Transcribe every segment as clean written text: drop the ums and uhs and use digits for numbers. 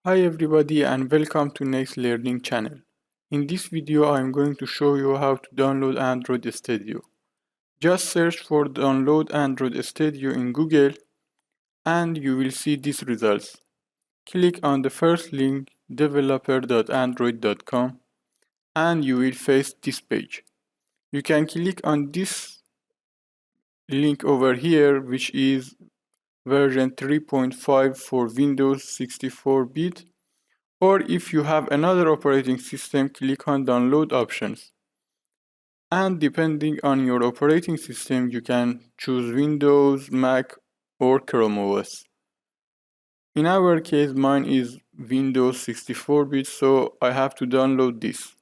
Hi everybody and welcome to Next Learning channel. In this video I am going to show you how to download Android Studio. Just search for download Android Studio in Google and you will see these results. Click on the first link developer.android.com and you will face this page. You can click on this link over here, which is version 3.5 for Windows 64-bit. Or if you have another operating system, click on download options. And depending on your operating system, you can choose Windows, Mac, or Chrome OS. In our case, mine is Windows 64-bit, so I have to download this.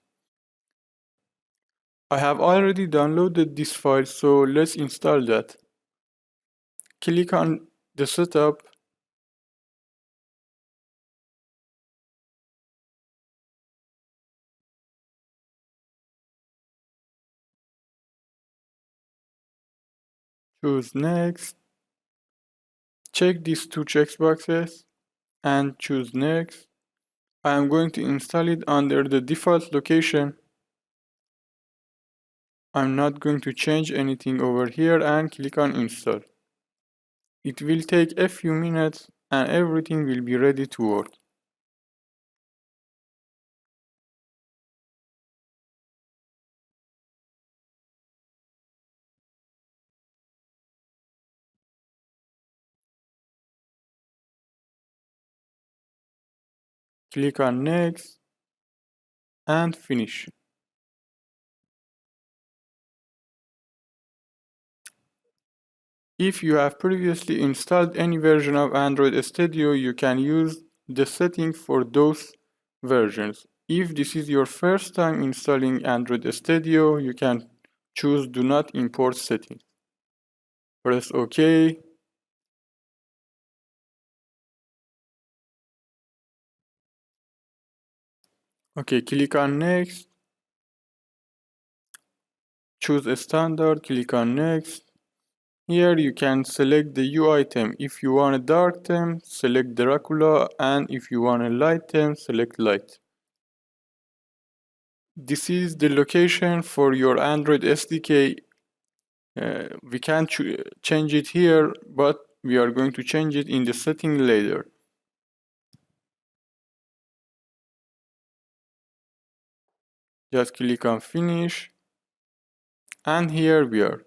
I have already downloaded this file, so let's install that. Click on the setup. Choose next. Check these two checkboxes and choose next. I am going to install it under the default location. I'm not going to change anything over here and click on install. It will take a few minutes and everything will be ready to work. Click on next and finish. If you have previously installed any version of Android Studio, you can use the setting for those versions. If this is your first time installing Android Studio, you can choose Do Not Import settings. Press OK. Okay, click on Next. Choose a standard, click on Next. Here you can select the UI theme. If you want a dark theme, select Dracula, and if you want a light theme, select light. This is the location for your Android SDK. We can't change it here, but we are going to change it in the setting later. Just click on Finish, and here we are.